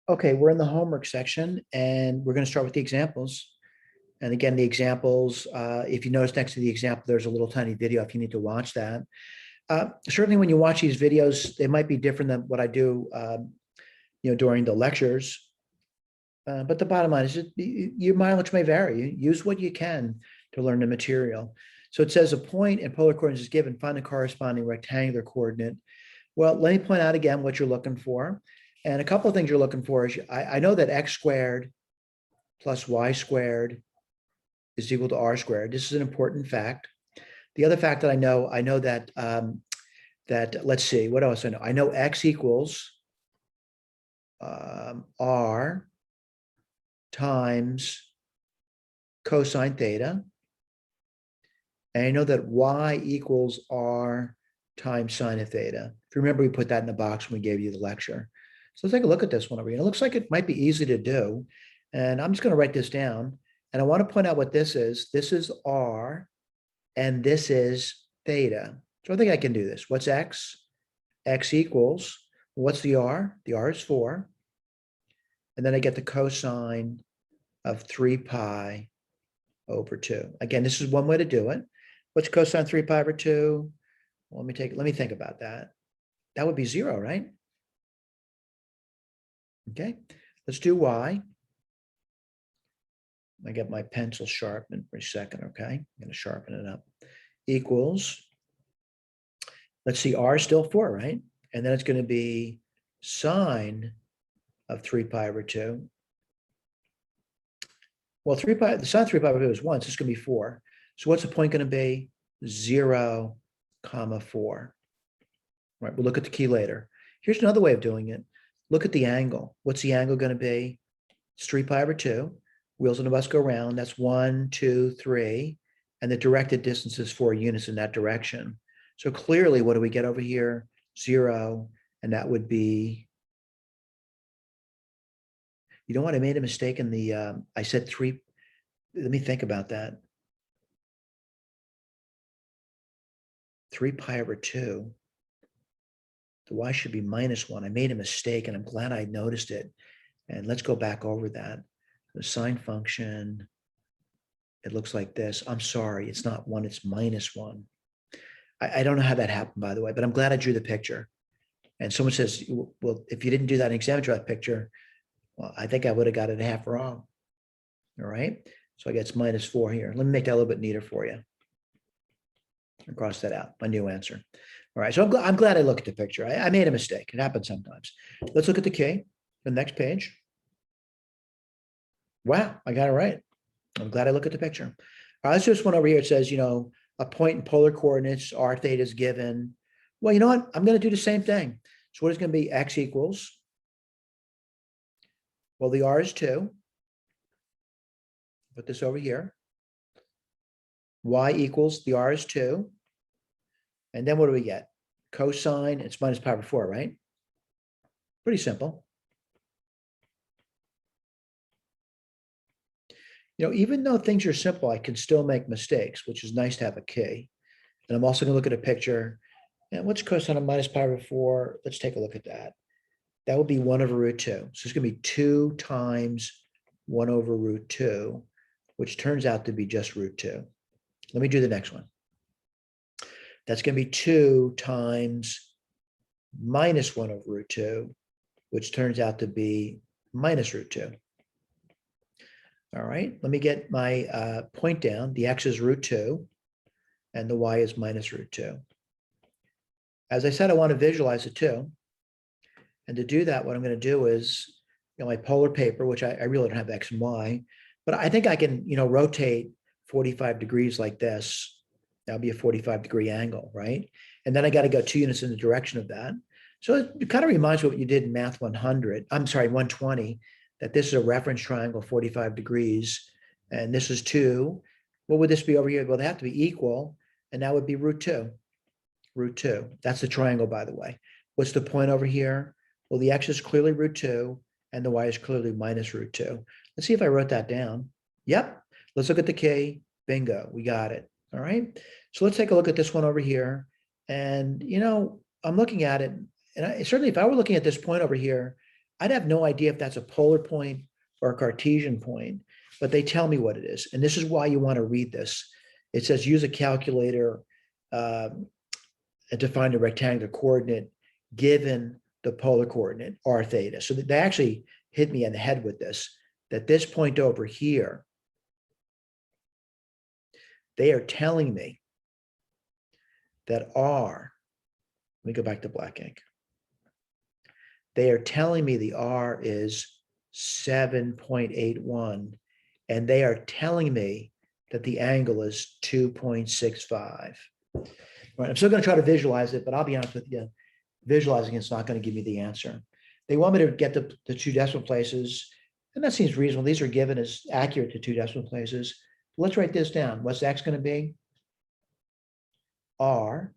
Okay, we're in the homework section and we're going to start with the examples. And again, the examples, if you notice next to the example, there's a little tiny video if you need to watch that. Certainly when you watch these videos, they might be different than what I do, during the lectures. But the bottom line is your mileage may vary. Use what you can to learn the material. So it says a point in polar coordinates is given, find the corresponding rectangular coordinate. Well, let me point out again what you're looking for. And a couple of things you're looking for is I know that x squared plus y squared is equal to r squared. This is an important fact. The other fact that I know that let's see, what else I know? I know x equals r times cosine theta. And I know that y equals r times sine of theta. If you remember, we put that in the box when we gave you the lecture. So let's take a look at this one over here. It looks like it might be easy to do. And I'm just going to write this down. And I want to point out what this is. This is r, and this is theta. So I think I can do this. What's x? X equals, what's the r? The r is 4. And then I get the cosine of 3 pi over 2. Again, this is one way to do it. What's cosine 3 pi over 2? Well, let me think about that. That would be 0, right? Okay, let's do y. I get my pencil sharpened for a second, okay? I'm going to sharpen it up. Equals, let's see, r is still 4, right? And then it's going to be sine of 3 pi over 2. Well, the sine of 3 pi over 2 is 1, so it's going to be 4. So what's the point going to be? 0, 4. Right, we'll look at the key later. Here's another way of doing it. Look at the angle. What's the angle going to be? It's 3 pi over 2. Wheels on the bus go round. That's 1, 2, 3. And the directed distance is 4 units in that direction. So clearly, what do we get over here? 0. And that would be, you know what? I made a mistake in the, I said 3. Let me think about that. 3 pi over 2. The y should be -1. I made a mistake, and I'm glad I noticed it. And let's go back over that. The sine function, it looks like this. I'm sorry, it's not 1, it's -1. I don't know how that happened, by the way, but I'm glad I drew the picture. And someone says, well, if you didn't do that in exam, draw that picture, well, I think I would have got it half wrong. All right, so I guess -4 here. Let me make that a little bit neater for you. I'll cross that out, my new answer. All right, so I'm glad I looked at the picture. I made a mistake. It happens sometimes. Let's look at the key, the next page. Wow, I got it right. I'm glad I looked at the picture. All right, let's do this one over here. It says, a point in polar coordinates, r theta is given. Well, you know what? I'm going to do the same thing. So what is going to be x equals? Well, the r is 2. Put this over here. Y equals, the r is 2. And then what do we get? Cosine, it's minus pi over 4, right? Pretty simple. Even though things are simple, I can still make mistakes, which is nice to have a key. And I'm also going to look at a picture. And what's cosine of minus pi over 4? Let's take a look at that. That would be 1 over root 2. So it's going to be 2 times 1 over root 2, which turns out to be just root 2. Let me do the next one. That's going to be 2 times minus 1 over root 2, which turns out to be minus root 2. All right, let me get my point down. The x is root 2, and the y is minus root 2. As I said, I want to visualize it too. And to do that, what I'm going to do is, my polar paper, which I really don't have x and y, but I think I can, rotate 45 degrees like this. That'll be a 45-degree angle, right? And then I got to go 2 units in the direction of that. So it kind of reminds me of what you did in Math 120, that this is a reference triangle, 45 degrees, and this is 2. What would this be over here? Well, they have to be equal, and that would be root 2. Root 2. That's the triangle, by the way. What's the point over here? Well, the x is clearly root 2, and the y is clearly minus root 2. Let's see if I wrote that down. Yep. Let's look at the k. Bingo. We got it. All right. So let's take a look at this one over here. And, I'm looking at it, and certainly if I were looking at this point over here, I'd have no idea if that's a polar point or a Cartesian point, but they tell me what it is. And this is why you want to read this. It says use a calculator to find a rectangular coordinate given the polar coordinate r theta. So they actually hit me in the head with this, that this point over here, they are telling me that r, let me go back to black ink. They are telling me the r is 7.81, and they are telling me that the angle is 2.65. Right, I'm still going to try to visualize it, but I'll be honest with you, visualizing it's not going to give me the answer. They want me to get the two decimal places, and that seems reasonable. These are given as accurate to two decimal places. Let's write this down. What's x going to be? R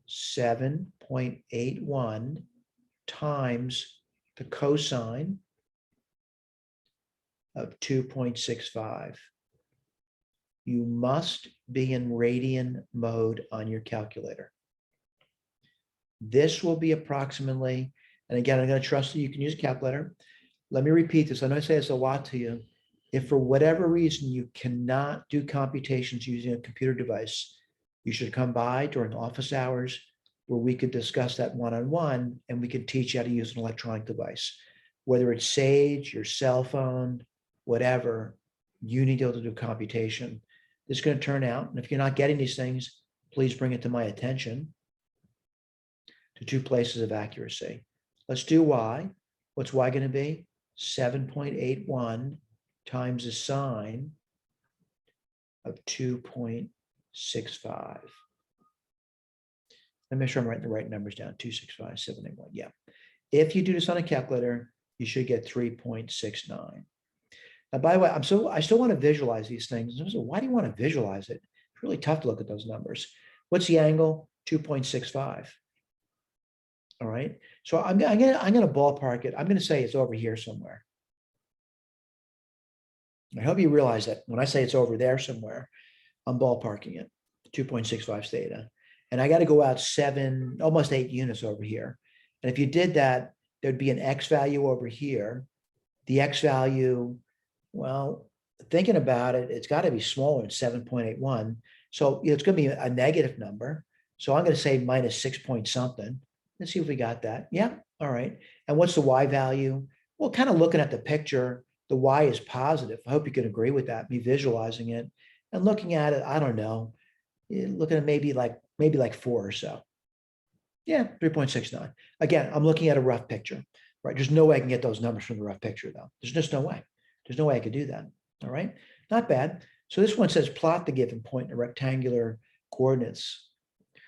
7.81 times the cosine of 2.65. You must be in radian mode on your calculator. This will be approximately, and again, I'm going to trust that you can use a calculator. Let me repeat this. I know I say this a lot to you. If for whatever reason you cannot do computations using a computer device, you should come by during office hours where we could discuss that one-on-one, and we could teach you how to use an electronic device. Whether it's Sage, your cell phone, whatever, you need to be able to do computation. This is going to turn out, and if you're not getting these things, please bring it to my attention, to two places of accuracy. Let's do y. What's y going to be? 7.81 times the sine of 2.65. Let me make sure I'm writing the right numbers down. 265, 781. Yeah. If you do this on a calculator, you should get 3.69. Now, by the way, I still want to visualize these things. So why do you want to visualize it? It's really tough to look at those numbers. What's the angle? 2.65. All right. So I'm going to ballpark it. I'm going to say it's over here somewhere. I hope you realize that when I say it's over there somewhere, I'm ballparking it, 2.65 theta. And I got to go out almost 8 units over here. And if you did that, there'd be an x value over here. The x value, well, thinking about it, it's got to be smaller than 7.81. So it's going to be a negative number. So I'm going to say minus 6 point something. Let's see if we got that. Yeah. All right. And what's the y value? Well, kind of looking at the picture, the y is positive. I hope you can agree with that, me visualizing it and looking at it. I don't know, looking at maybe like 4 or so. Yeah, 3.69. Again, I'm looking at a rough picture, right? There's no way I can get those numbers from the rough picture, though. There's just no way. There's no way I could do that. All right, not bad. So this one says plot the given point in rectangular coordinates.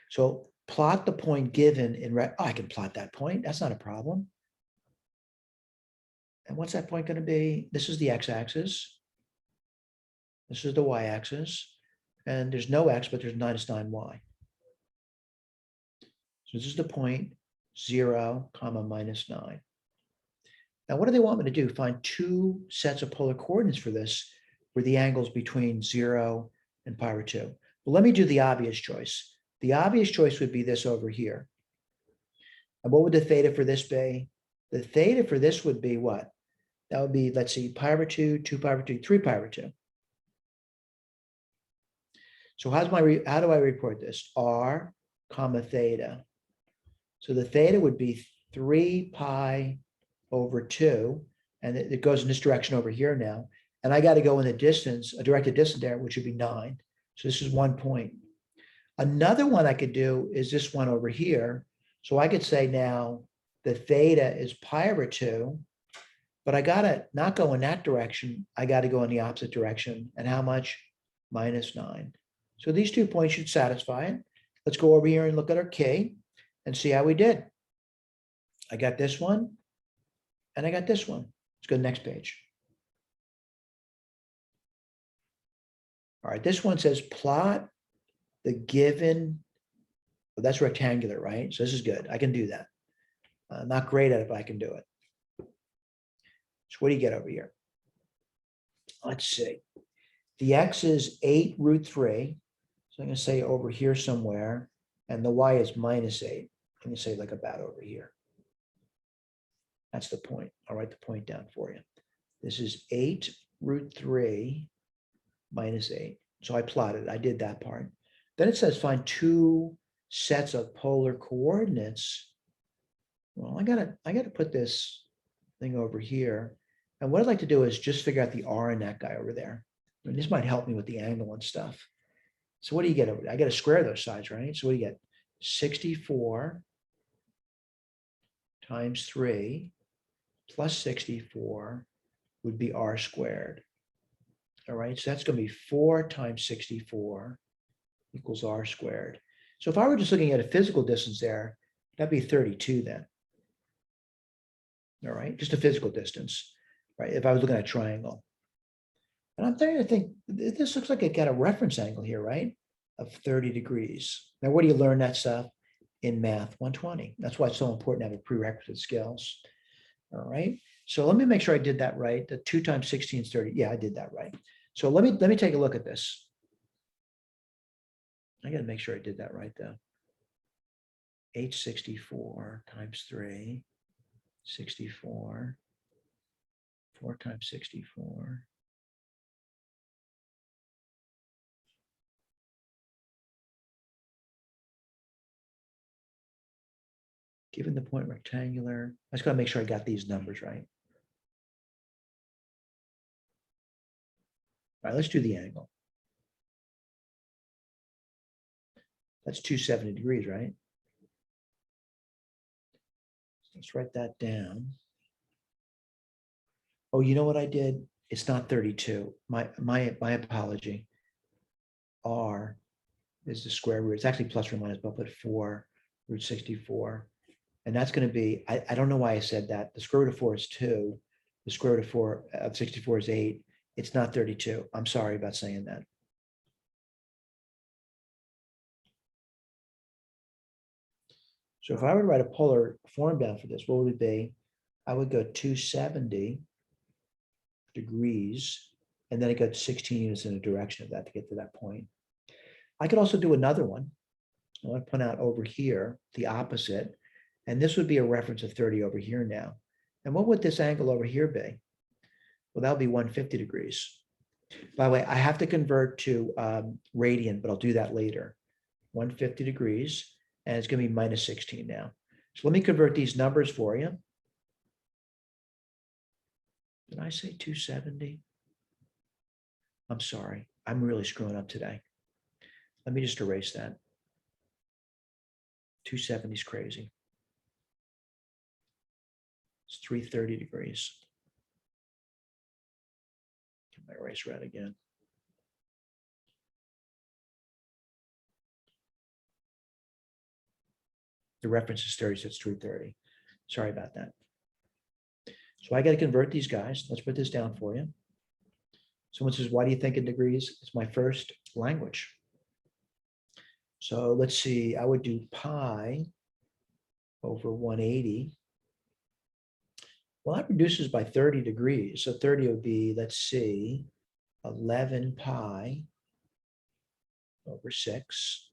So plot the point given in I can plot that point. That's not a problem. And what's that point going to be? This is the x-axis. This is the y-axis. And there's no x, but there's minus 9y. So this is the point 0, minus 9. Now, what do they want me to do? Find two sets of polar coordinates for this, where the angles between 0 and pi over 2. Well, let me do the obvious choice. The obvious choice would be this over here. And what would the theta for this be? The theta for this would be what? That would be, let's see, pi over 2, 2 pi over 2, 3 pi over 2. So how do I report this? R, theta. So the theta would be 3 pi over 2, and it goes in this direction over here now. And I got to go in the distance, a directed distance there, which would be 9. So this is 1 point. Another one I could do is this one over here. So I could say now the theta is pi over 2, but I got to not go in that direction. I got to go in the opposite direction. And how much? Minus 9. So these 2 points should satisfy it. Let's go over here and look at our key and see how we did. I got this one and I got this one. Let's go to the next page. All right, this one says plot the given, well, that's rectangular, right? So this is good. I can do that. Not great at it, but I can do it. So what do you get over here? Let's see. The x is 8 root 3. So I'm going to say over here somewhere. And the y is minus 8. I'm going to say like about over here. That's the point. I'll write the point down for you. This is 8 root 3 minus 8. So I plotted, I did that part. Then it says find two sets of polar coordinates. Well, I gotta put this thing over here. And what I'd like to do is just figure out the R in that guy over there. And this might help me with the angle and stuff. So what do you get over there? I got to square those sides, right? So what do you get? 64 times 3 plus 64 would be R squared. All right, so that's going to be 4 times 64 equals R squared. So if I were just looking at a physical distance there, that'd be 32 then. All right, just a physical distance, right? If I was looking at a triangle. And I'm starting to think this looks like it got a reference angle here, right? Of 30 degrees. Now, where do you learn that stuff? In Math 120. That's why it's so important to have a prerequisite skills. All right. So let me make sure I did that right. The 2 times 16 is 30. Yeah, I did that right. So let me take a look at this. I got to make sure I did that right though. 864 times 3, 64, 4 times 64. Given the point rectangular, I just got to make sure I got these numbers right. All right, let's do the angle. That's 270 degrees, right? Let's write that down. Oh, you know what I did? It's not 32. My apology. R is the square root. It's actually plus or minus, but I'll put 4 root 64. And that's going to be, I don't know why I said that. The square root of 4 is 2. The square root of 4 of 64 is 8. It's not 32. I'm sorry about saying that. So if I were to write a polar form down for this, what would it be? I would go 270 degrees, and then I got 16 units in the direction of that to get to that point. I could also do another one. I want to point out over here, the opposite. And this would be a reference of 30 over here now. And what would this angle over here be? Well, that'll be 150 degrees. By the way, I have to convert to radian, but I'll do that later. 150 degrees, and it's going to be minus 16 now. So let me convert these numbers for you. Did I say 270? I'm sorry. I'm really screwing up today. Let me just erase that. 270 is crazy. It's 330 degrees. Get my eraser out again. The reference is 30, so it's 330. Sorry about that. So I got to convert these guys. Let's put this down for you. Someone says, why do you think in degrees? It's my first language. So let's see, I would do pi over 180. Well, that reduces by 30 degrees. So 30 would be, let's see, 11 pi over 6.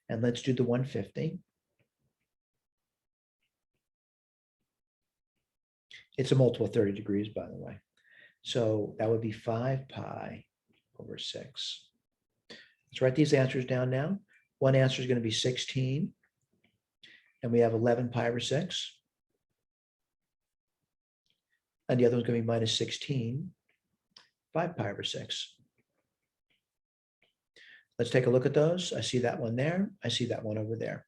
And let's do the 150. It's a multiple of 30 degrees, by the way. So that would be 5 pi over 6. Let's write these answers down now. One answer is going to be 16. And we have 11 pi over 6. And the other one's going to be minus 16, 5 pi over 6. Let's take a look at those. I see that one there. I see that one over there.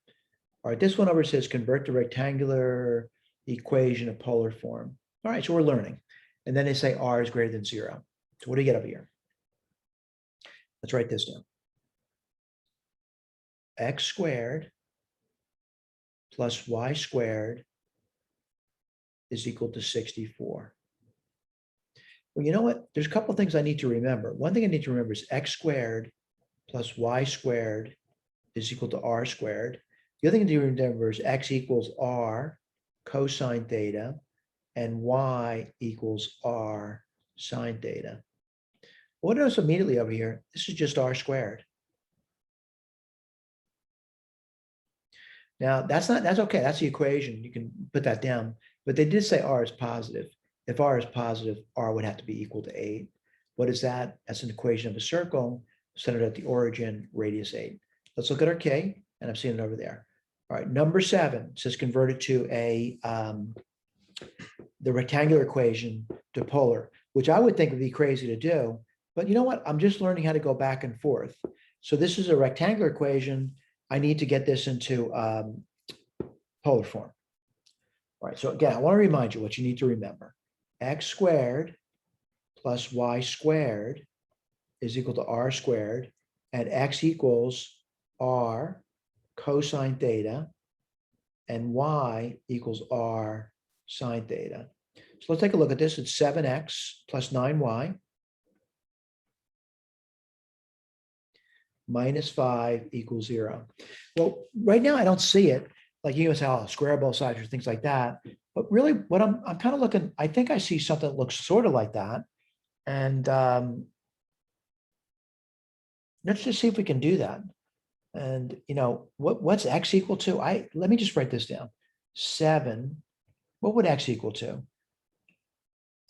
All right, this one over says convert the rectangular equation of polar form. All right, so we're learning. And then they say R is greater than 0. So what do you get over here? Let's write this down. X squared plus y squared is equal to 64. Well, you know what? There's a couple of things I need to remember. One thing I need to remember is x squared plus y squared is equal to r squared. The other thing to remember is x equals r cosine theta and y equals r sine theta. What else immediately over here? This is just r squared. Now that's okay. That's the equation. You can put that down. But they did say R is positive. If R is positive, R would have to be equal to 8. What is that? That's an equation of a circle centered at the origin, radius 8. Let's look at our K, and I'm seeing it over there. All right, number 7 says convert it to the rectangular equation to polar, which I would think would be crazy to do. But you know what? I'm just learning how to go back and forth. So this is a rectangular equation. I need to get this into polar form. All right, so again, I want to remind you what you need to remember. X squared plus y squared is equal to r squared, and x equals r cosine theta, and y equals r sine theta. So let's take a look at this. It's 7x plus 9y minus 5 equals 0. Well, right now I don't see it. Like you say, oh, square both sides or things like that. But really what I'm kind of looking, I think I see something that looks sort of like that. And let's just see if we can do that. And you know, what's x equal to? Let me just write this down. 7. What would x equal to?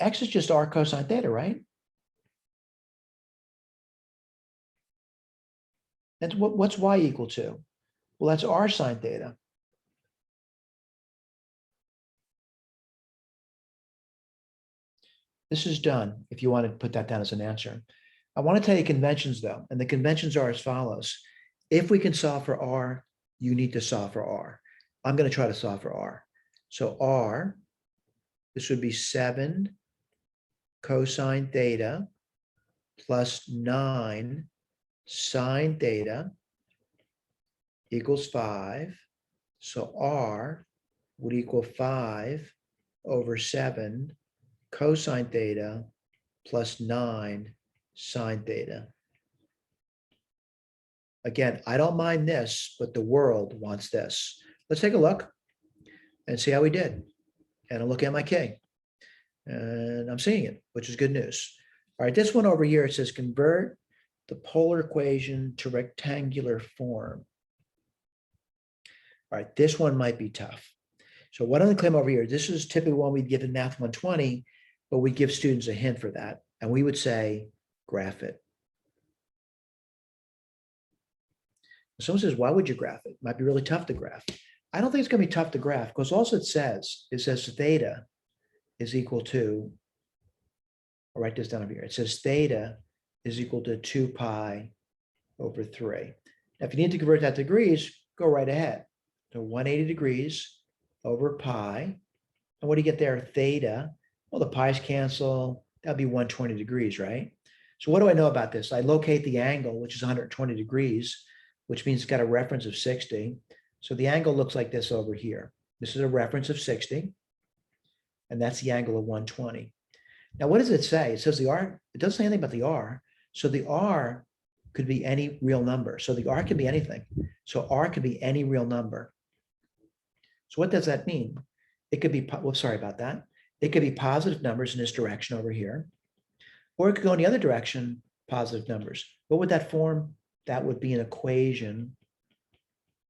X is just r cosine theta, right? And what's y equal to? Well, that's r sine theta. This is done if you want to put that down as an answer. I want to tell you conventions though, and the conventions are as follows. If we can solve for r, you need to solve for r. I'm going to try to solve for r. So r, this would be 7 cosine theta plus 9 sine theta equals 5. So r would equal 5 over 7 cosine theta plus 9 sine theta. Again, I don't mind this, but the world wants this. Let's take a look and see how we did. And I'm looking at my K. And I'm seeing it, which is good news. All right, this one over here, it says convert the polar equation to rectangular form. All right, this one might be tough. So what I'm going to claim over here, this is typically one we'd give in Math 120, but we give students a hint for that. And we would say, graph it. Someone says, why would you graph it? It might be really tough to graph. I don't think it's going to be tough to graph because also it says theta is equal to, I'll write this down over here. It says theta is equal to 2 pi over 3. Now, if you need to convert that to degrees, go right ahead. So 180 degrees over pi. And what do you get there? Theta. Well, the pi's cancel. That'd be 120 degrees, right? So what do I know about this? I locate the angle, which is 120 degrees, which means it's got a reference of 60. So the angle looks like this over here. This is a reference of 60. And that's the angle of 120. Now, what does it say? It says the R, it doesn't say anything about the R. So the R could be any real number. So the R can be anything. So R could be any real number. So what does that mean? It could be, well, sorry about that. It could be positive numbers in this direction over here, or it could go in the other direction, positive numbers. What would that form? That would be an equation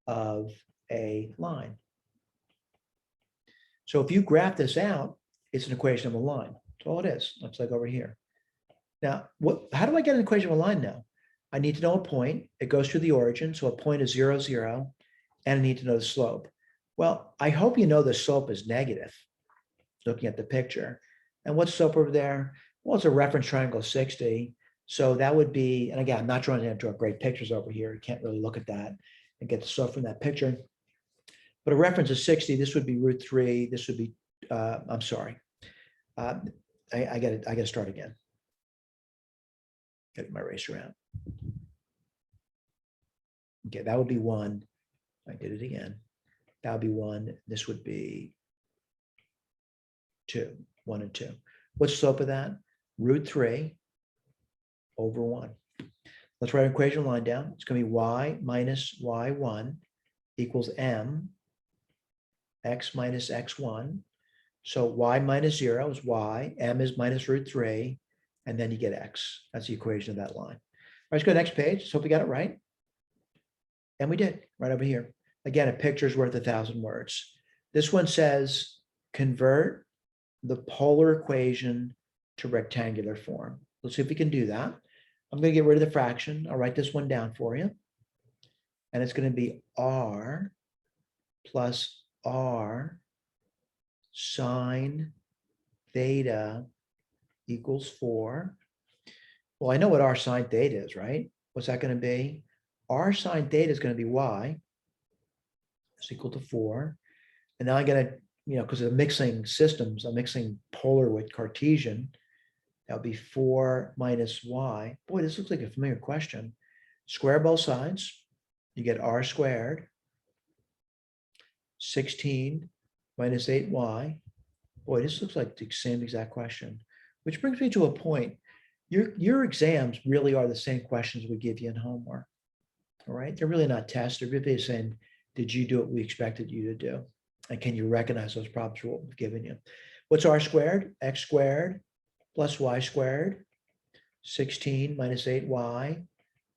of a line. So if you graph this out, it's an equation of a line. That's all it is. Looks like over here. Now, how do I get an equation of a line now? I need to know a point. It goes through the origin. So a point is 0, 0, and I need to know the slope. Well, I hope you know the slope is negative, looking at the picture. And what's slope over there? Well, it's a reference triangle 60. So that would be, and again, I'm not trying to draw great pictures over here. You can't really look at that and get the slope from that picture. But a reference is 60. This would be √3. This would be, I'm sorry. I got to start again. Get my eraser out. Okay, that would be 1. I did it again. That would be 1. This would be 2. 1 and 2. What's the slope of that? √3 over 1. Let's write an equation line down. It's going to be y minus y1 equals m, x minus x1. So y minus 0 is y, m is minus √3, and then you get x. That's the equation of that line. All right, let's go to the next page. So we got it right. And we did, right over here. Again, a picture's worth 1,000 words. This one says convert the polar equation to rectangular form. Let's see if we can do that. I'm going to get rid of the fraction. I'll write this one down for you. And it's going to be r plus r sine theta equals 4. Well, I know what r sine theta is, right? What's that going to be? R sine theta is going to be y. It's equal to 4. And now I'm going to, because of mixing systems, I'm mixing polar with Cartesian. That'll be 4 minus y. Boy, this looks like a familiar question. Square both sides. You get r squared. 16 minus 8y. Boy, this looks like the same exact question. Which brings me to a point. Your exams really are the same questions we give you in homework. All right? They're really not tests. They're really saying, did you do what we expected you to do? And can you recognize those problems for what we've given you? What's r squared? X squared plus y squared. 16 minus 8y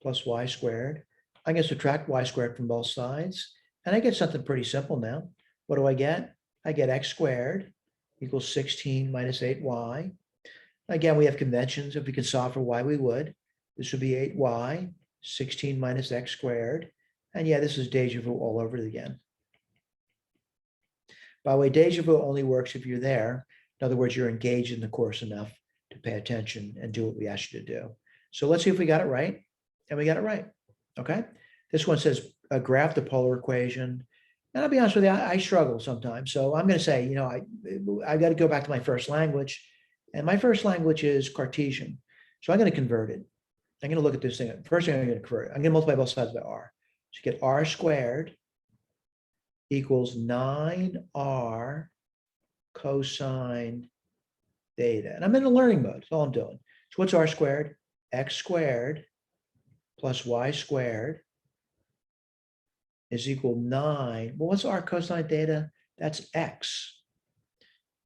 plus y squared. I'm going to subtract y squared from both sides. And I get something pretty simple now. What do I get? I get x squared equals 16 minus 8y. Again, we have conventions. If we could solve for y, we would. This would be 8y, 16 minus x squared. And yeah, this is deja vu all over it again. By the way, deja vu only works if you're there. In other words, you're engaged in the course enough to pay attention and do what we asked you to do. So let's see if we got it right. And we got it right. Okay. This one says graph the polar equation. And I'll be honest with you, I struggle sometimes. So I'm going to say, I got to go back to my first language. And my first language is Cartesian. So I'm going to convert it. I'm going to look at this thing. First thing I'm going to convert it. I'm going to multiply both sides by r. So you get r squared equals 9r cosine theta. And I'm in a learning mode. That's all I'm doing. So what's r squared? X squared plus y squared is equal 9. Well, what's r cosine theta? That's x.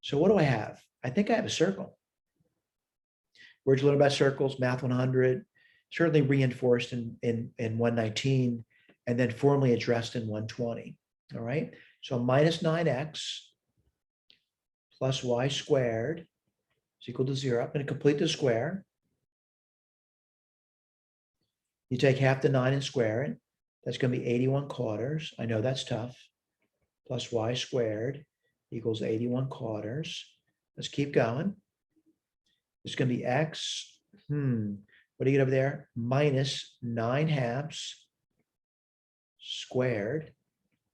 So what do I have? I think I have a circle. Where'd you learn about circles? Math 100, certainly reinforced in 119, and then formally addressed in 120. All right. So minus 9x plus y squared is equal to 0. I'm going to complete the square. You take half the 9 and square it. That's going to be 81 quarters. I know that's tough. Plus y squared equals 81 quarters. Let's keep going. It's going to be x. What do you get over there? Minus 9 halves squared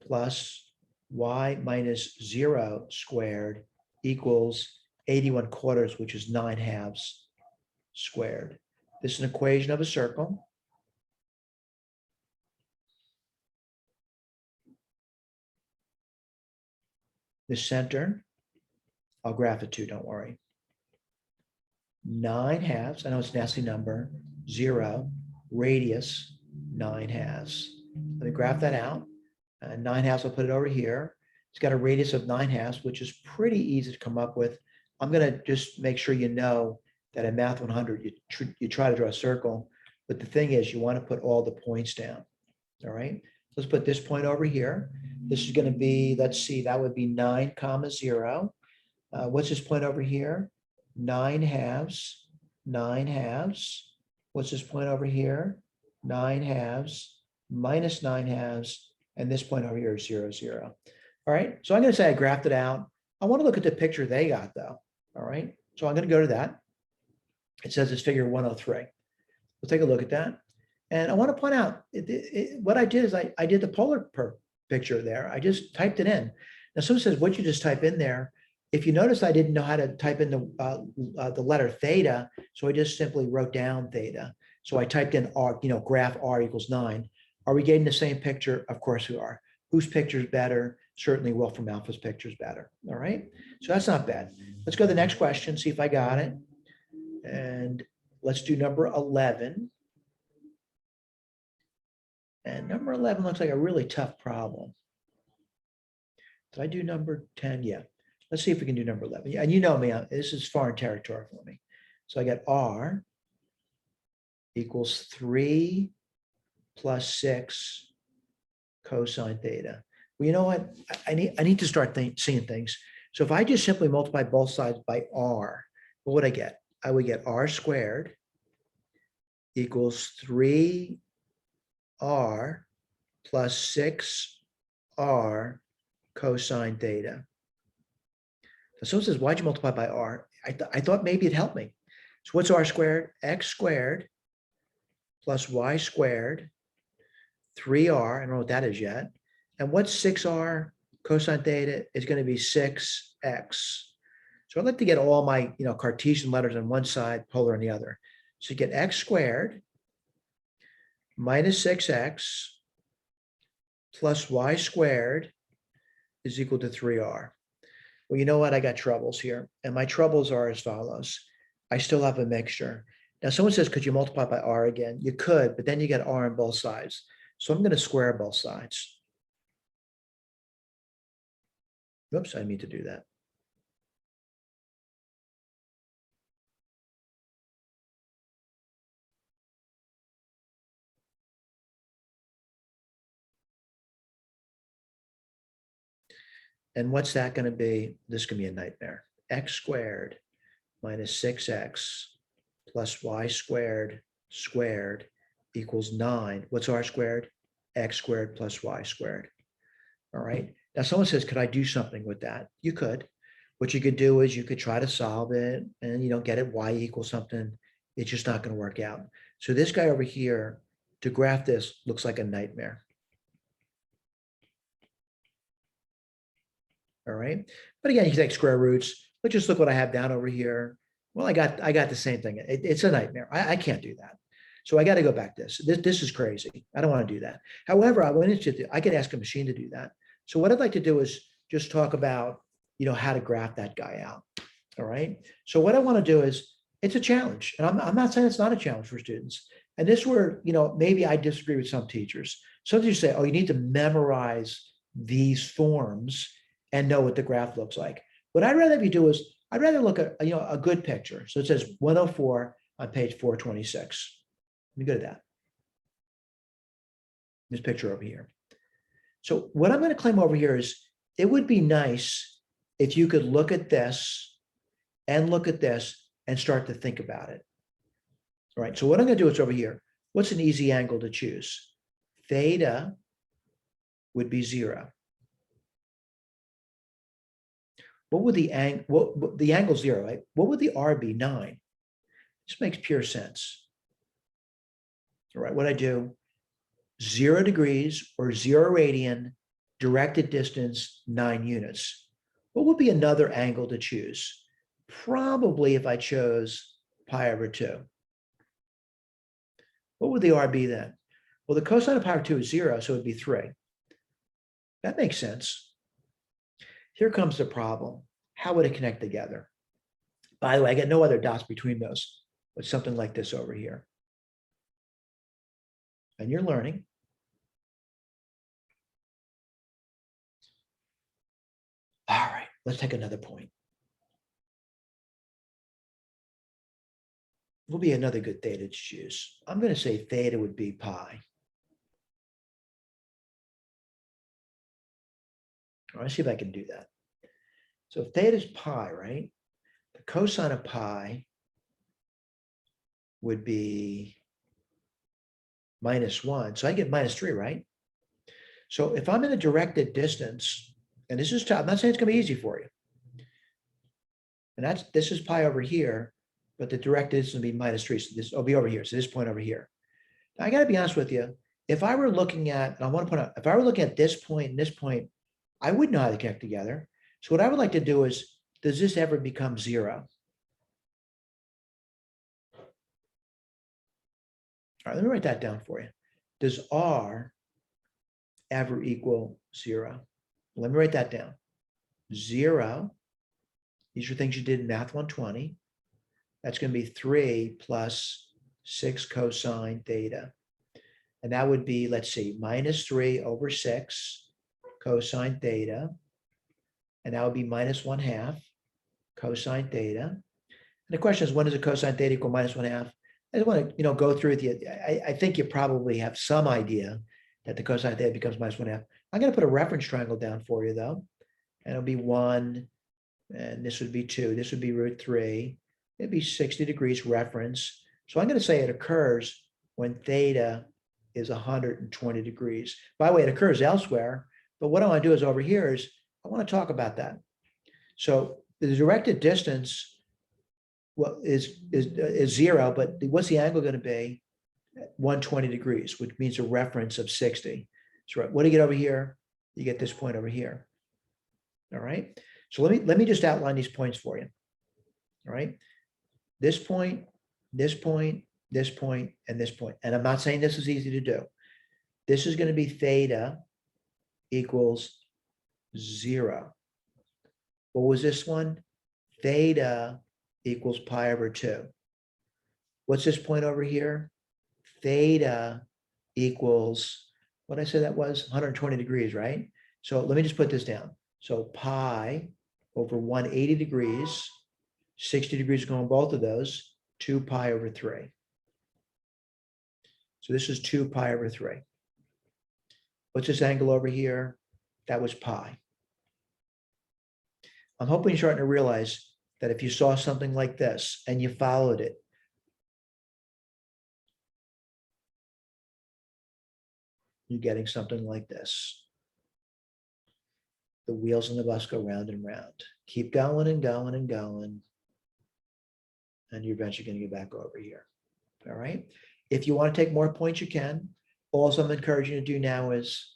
plus y minus 0 squared equals 81 quarters, which is 9 halves squared. This is an equation of a circle. The center, I'll graph it too, don't worry. 9 halves, I know it's a nasty number, 0, radius, 9 halves. Let me graph that out. 9 halves, I'll put it over here. It's got a radius of 9 halves, which is pretty easy to come up with. I'm going to just make sure you know that in Math 100, you try to draw a circle, but the thing is you want to put all the points down, all right? Let's put this point over here. This is going to be, let's see, that would be 9, 0. What's this point over here? 9 halves, 9 halves. What's this point over here? 9 halves, minus 9 halves, and this point over here is 0, 0. All right, so I'm going to say I graphed it out. I want to look at the picture they got though. All right, so I'm going to go to that. It says it's figure 103. We'll take a look at that. And I want to point out, what I did is I did the polar picture there. I just typed it in. Now someone says, what'd you just type in there? If you notice, I didn't know how to type in the letter theta, so I just simply wrote down theta. So I typed in r, graph r equals 9. Are we getting the same picture? Of course we are. Whose picture is better? Certainly Wolfram Alpha's picture is better. All right, so that's not bad. Let's go to the next question, see if I got it. And let's do number 11. And number 11 looks like a really tough problem. Did I do number 10? Yeah. Let's see if we can do number 11. Yeah, and you know me, this is foreign territory for me. So I got r equals 3 plus 6 cosine theta. Well, you know what? I need to start seeing things. So if I just simply multiply both sides by r, what would I get? I would get r squared equals 3r plus 6r cosine theta. So it says, why'd you multiply by r? I thought maybe it helped me. So what's r squared? X squared plus y squared, 3r, I don't know what that is yet. And what's 6r cosine theta is going to be 6x. So I'd like to get all my Cartesian letters on one side, polar on the other. So you get x squared minus 6x plus y squared is equal to 3r. Well, you know what? I got troubles here. And my troubles are as follows. I still have a mixture. Now, someone says, could you multiply by r again? You could, but then you get r on both sides. So I'm going to square both sides. Oops, I need to do that. And what's that going to be? This is going to be a nightmare. X squared minus 6x plus y squared equals 9. What's r squared? X squared plus y squared. All right. Now someone says, could I do something with that? You could. What you could do is you could try to solve it and you don't get it, y equals something. It's just not going to work out. So this guy over here, to graph this, looks like a nightmare. All right. But again, you can take square roots. Let's just look what I have down over here. Well, I got the same thing. It's a nightmare. I can't do that. So I got to go back this. This is crazy. I don't want to do that. However, I could ask a machine to do that. So what I'd like to do is just talk about, how to graph that guy out. All right. So what I want to do is, it's a challenge. And I'm not saying it's not a challenge for students. And this where, maybe I disagree with some teachers. Some teachers say, oh, you need to memorize these forms and know what the graph looks like. What I'd rather you do is, I'd rather look at, a good picture. So it says 104 on page 426. Let me go to that. This picture over here. So what I'm going to claim over here is, it would be nice if you could look at this and look at this and start to think about it. All right. So what I'm going to do is over here. What's an easy angle to choose? Theta would be 0. What would the angle, the angle 0, right? What would the R be? 9. This makes pure sense. All right, what I do, 0 degrees or 0 radian, directed distance, 9 units. What would be another angle to choose? Probably if I chose pi over 2. What would the R be then? Well, the cosine of pi over 2 is 0, so it would be 3. That makes sense. Here comes the problem. How would it connect together? By the way, I get no other dots between those, but something like this over here. And you're learning. All right, let's take another point. Will be another good theta to choose. I'm going to say theta would be pi. All right, let's see if I can do that. So if theta is pi, right? The cosine of pi would be -1. So I get -3, right? So if I'm in a directed distance, and this is tough, I'm not saying it's going to be easy for you. And this is pi over here, but the directed distance will be -3. So this will be over here. So this point over here. Now I got to be honest with you. If I were looking at, and I want to point out, if I were looking at this point and this point, I wouldn't know how to connect together. So what I would like to do is, does this ever become 0? All right, let me write that down for you. Does R ever equal 0? Let me write that down. 0, these are things you did in Math 120. That's going to be 3 plus 6 cosine theta. And that would be, let's see, -3 over 6 cosine theta. And that would be -1/2 cosine theta. And the question is, when does a cosine theta equal -1/2? I just want to, go through with you. I think you probably have some idea that the cosine theta becomes -1/2. I'm going to put a reference triangle down for you, though. And it'll be 1, And this would be 2. This would be root 3. It'd be 60 degrees reference. So I'm going to say it occurs when theta is 120 degrees. By the way, it occurs elsewhere, but what I want to do is over here is I want to talk about that. So the directed distance, well, is 0, but what's the angle going to be? 120 degrees, which means a reference of 60. So what do you get over here? You get this point over here. All right. So let me just outline these points for you. All right. This point, this point, this point, and this point. And I'm not saying this is easy to do. This is going to be theta equals 0. What was this one? Theta equals pi over 2. What's this point over here? Theta equals, what did I say that was? 120 degrees, right? So let me just put this down. So pi over 180 degrees, 60 degrees going both of those, 2 pi over 3. So this is 2 pi over 3. What's this angle over here? That was pi. I'm hoping you're starting to realize that if you saw something like this and you followed it, you're getting something like this. The wheels on the bus go round and round. Keep going and going and going. And you're eventually going to get back over here. All right. If you want to take more points, you can. Also, I'm encouraging you to do now is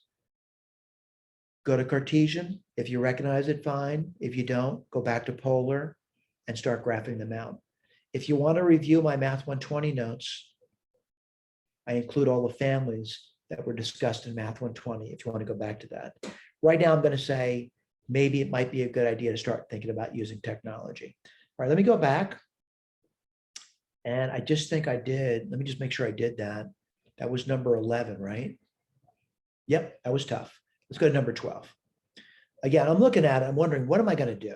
go to Cartesian. If you recognize it, fine. If you don't, go back to polar and start graphing them out. If you want to review my Math 120 notes, I include all the families that were discussed in Math 120, if you want to go back to that. Right now, I'm going to say maybe it might be a good idea to start thinking about using technology. All right, let me go back. And I just think I did. Let me just make sure I did that. That was number 11, right? Yep, that was tough. Let's go to number 12. Again, I'm looking at it. I'm wondering, what am I going to do?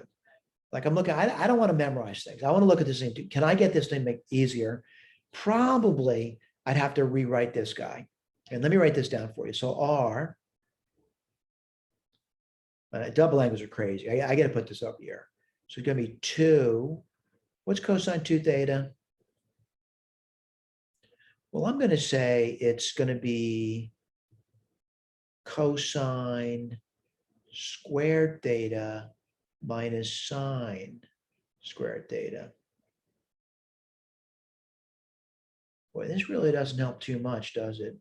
Like I'm looking, I don't want to memorize things. I want to look at this thing. Can I get this thing make easier? Probably I'd have to rewrite this guy. And let me write this down for you. So R, double angles are crazy. I got to put this up here. So it's going to be 2. What's cosine 2 theta? Well, I'm going to say it's going to be cosine squared theta minus sine squared theta. Boy, this really doesn't help too much, does it?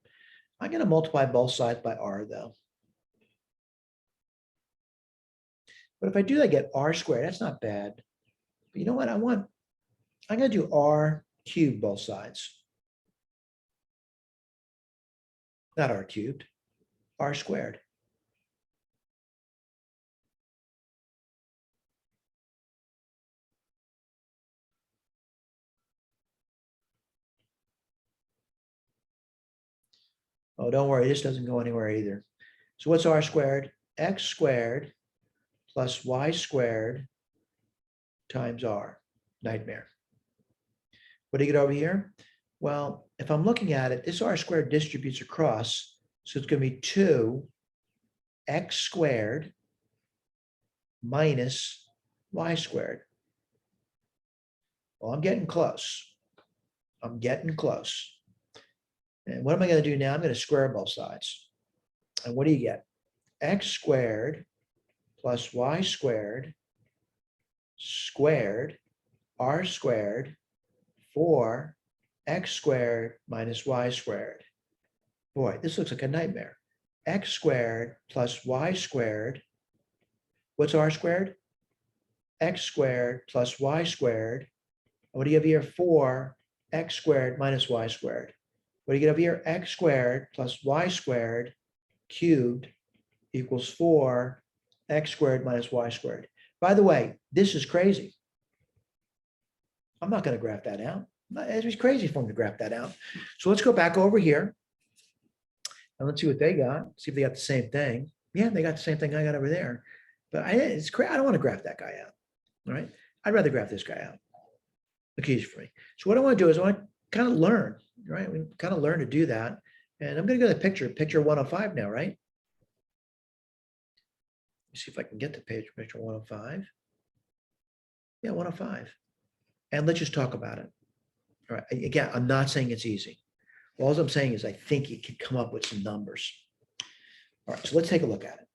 I'm going to multiply both sides by r, though. But if I do, I get r squared. That's not bad. But you know what? I'm going to do r cubed both sides. Not r cubed, r squared. Oh, don't worry, this doesn't go anywhere either. So what's r squared? X squared plus y squared times r. Nightmare. What do you get over here? Well, if I'm looking at it, this r squared distributes across. So it's going to be 2x squared minus y squared. Well, I'm getting close. I'm getting close. And what am I going to do now? I'm going to square both sides. And what do you get? X squared plus y squared squared r squared 4x squared minus y squared. Boy, this looks like a nightmare. X squared plus y squared. What's r squared? X squared plus y squared. What do you have here? 4x squared minus y squared. What do you get over here? X squared plus y squared cubed equals 4x squared minus y squared. By the way, this is crazy. I'm not going to graph that out. It's crazy for them to graph that out. So let's go back over here and let's see what they got. See if they got the same thing. Yeah, they got the same thing I got over there. But it's crazy. I don't want to graph that guy out. All right. I'd rather graph this guy out. Look easy for me. So what I want to do is I want to kind of learn, right? We kind of learn to do that. And I'm going to go to the picture 105 now, right? Let's see if I can get the picture 105. Yeah, 105. And let's just talk about it. All right. Again, I'm not saying it's easy. All I'm saying is I think you could come up with some numbers. All right, so let's take a look at it.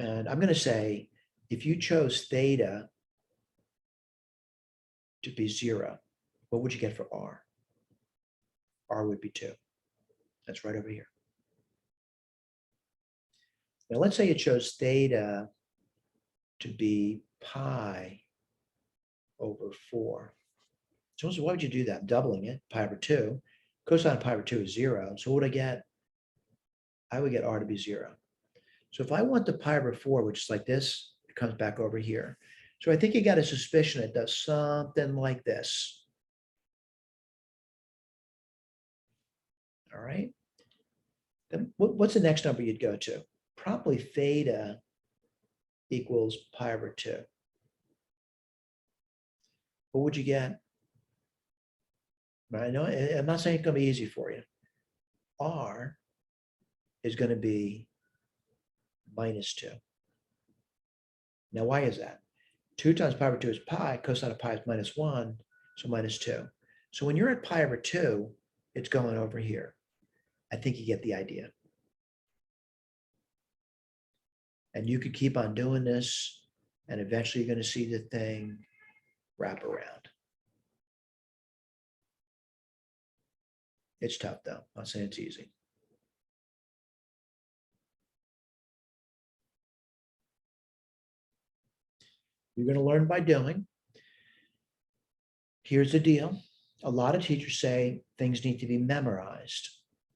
And I'm going to say, if you chose theta to be 0, what would you get for R? R would be 2. That's right over here. Now, let's say you chose theta to be pi over 4. So why would you do that? Doubling it, pi over 2. Cosine of pi over 2 is 0. So what would I get? I would get R to be 0. So if I want the pi over 4, which is like this, it comes back over here. So I think you got a suspicion it does something like this. All right. Then what's the next number you'd go to? Probably theta equals pi over 2. What would you get? I know I'm not saying it's going to be easy for you. R is going to be -2. Now, why is that? 2 times pi over 2 is pi. Cosine of pi is -1, so -2. So when you're at pi over 2, it's going over here. I think you get the idea. And you could keep on doing this, and eventually you're going to see the thing wrap around. It's tough, though. I'm not saying it's easy. You're going to learn by doing. Here's the deal. A lot of teachers say things need to be memorized.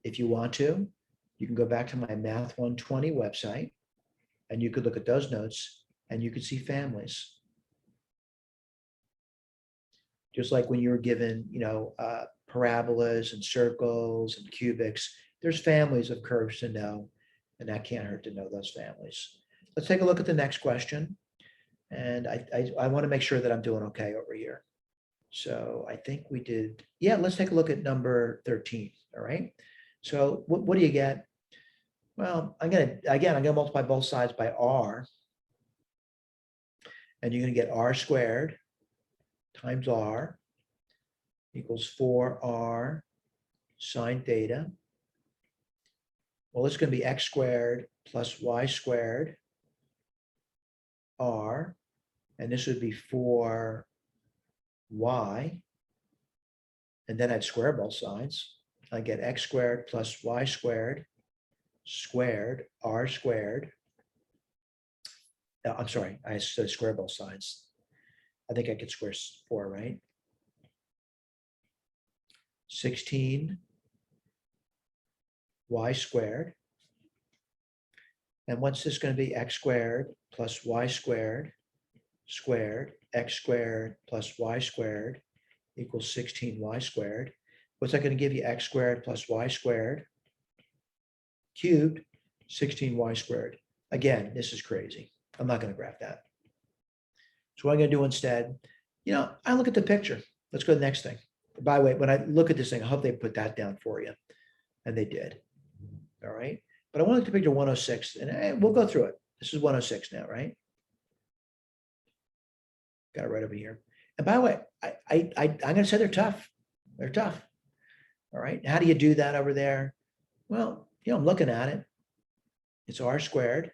If you want to, you can go back to my mth122 website, and you could look at those notes, and you could see families. Just like when you were given, parabolas and circles and cubics, there's families of curves to know, and that can't hurt to know those families. Let's take a look at the next question. And I want to make sure that I'm doing okay over here. So I think we did, yeah, let's take a look at number 13, all right? So what do you get? Well, I'm going to multiply both sides by R, and you're going to get R squared times R equals 4R sine theta. Well, it's going to be X squared plus Y squared R, and this would be 4Y, and then I'd square both sides. I get X squared plus Y squared R squared. I'm sorry, I said square both sides. I think I could square 4, right? 16 Y squared. And what's this going to be? X squared plus Y squared X squared plus Y squared equals 16Y squared. What's that going to give you? X squared plus Y squared cubed, 16Y squared. Again, this is crazy. I'm not going to graph that. So what I'm going to do instead, I look at the picture. Let's go to the next thing. By the way, when I look at this thing, I hope they put that down for you. And they did. All right. But I want to look at the picture 106, and we'll go through it. This is 106 now, right? Got it right over here. And by the way, I'm going to say they're tough. They're tough. All right. How do you do that over there? Well, I'm looking at it. It's R squared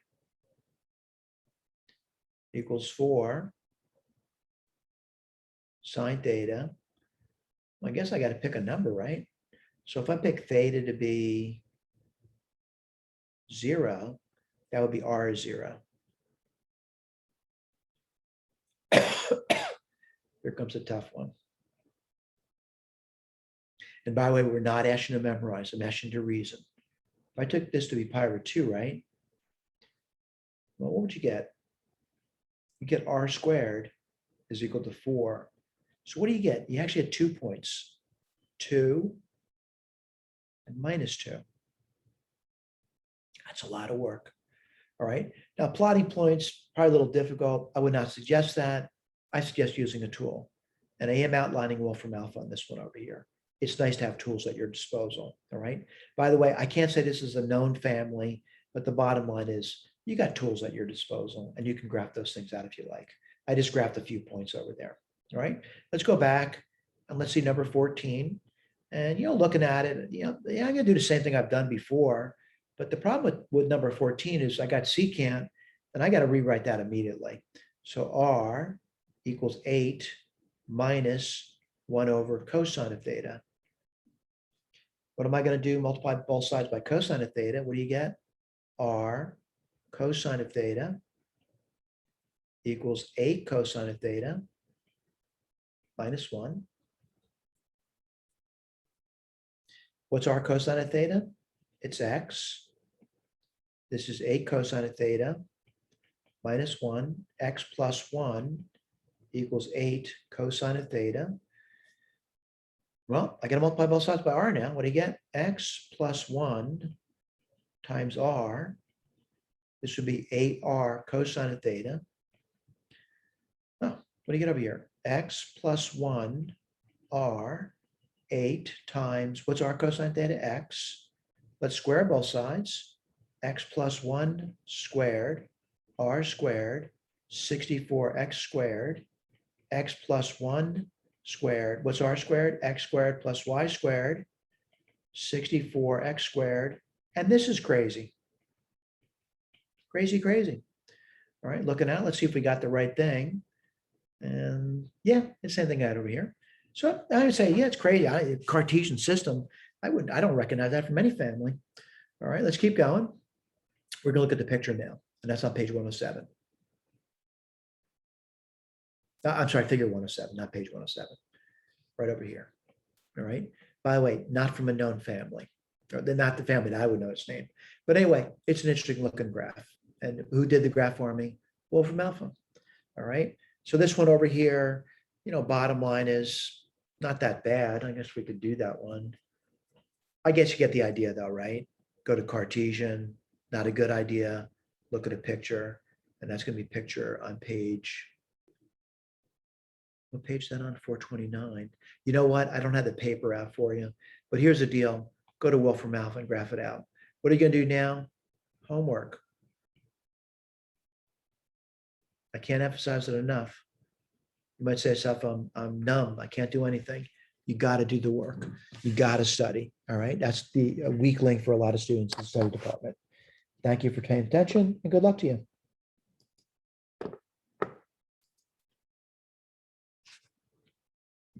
equals 4 sine theta. Well, I guess I got to pick a number, right? So if I pick theta to be 0, that would be R is 0. Here comes a tough one. And by the way, we're not asking to memorize. I'm asking to reason. If I took this to be pi over 2, right? Well, what would you get? You get R squared is equal to 4. So what do you get? You actually get 2 points. 2 and -2. That's a lot of work. All right. Now, plotting points, probably a little difficult. I would not suggest that. I suggest using a tool. And I am outlining Wolfram Alpha on this one over here. It's nice to have tools at your disposal. All right. By the way, I can't say this is a known family, but the bottom line is you got tools at your disposal and you can graph those things out if you like. I just graphed a few points over there. All right, let's go back and let's see number 14. And, looking at it, yeah, I'm gonna do the same thing I've done before. But the problem with number 14 is I got secant and I got to rewrite that immediately. So R equals 8 minus 1 over cosine of theta. What am I going to do? Multiply both sides by cosine of theta. What do you get? R cosine of theta equals 8 cosine of theta minus 1. What's R cosine of theta? It's x. This is 8 cosine of theta minus 1. X plus 1 equals 8 cosine of theta. Well, I got to multiply both sides by r now. What do you get? X plus 1 times r. This would be 8r cosine of theta. Oh, what do you get over here? X plus 1 r, 8 times, what's r cosine theta? X. Let's square both sides. X plus 1 squared, r squared, 64x squared, x plus 1 squared. What's r squared? X squared plus y squared, 64x squared. And this is crazy. Crazy, crazy. All right, looking out, let's see if we got the right thing. And yeah, it's the same thing I had over here. So I would say, yeah, it's crazy. Cartesian system, I don't recognize that from any family. All right, let's keep going. We're gonna look at the picture now, and that's on page 107. I'm sorry, figure 107, not page 107, right over here. All right. By the way, not from a known family, or they're not the family that I would know its name. But anyway, it's an interesting looking graph. And who did the graph for me? Wolfram Alpha. All right. So this one over here, bottom line is not that bad. I guess we could do that one. I guess you get the idea though, right? Go to Cartesian, not a good idea. Look at a picture, and that's going to be picture on page. What page is that on? 429. You know what? I don't have the paper out for you, but here's the deal. Go to Wolfram Alpha and graph it out. What are you going to do now? Homework. I can't emphasize it enough. You might say to yourself, I'm numb. I can't do anything. You got to do the work. You got to study. All right. That's the weak link for a lot of students in the study department. Thank you for paying attention and good luck to you.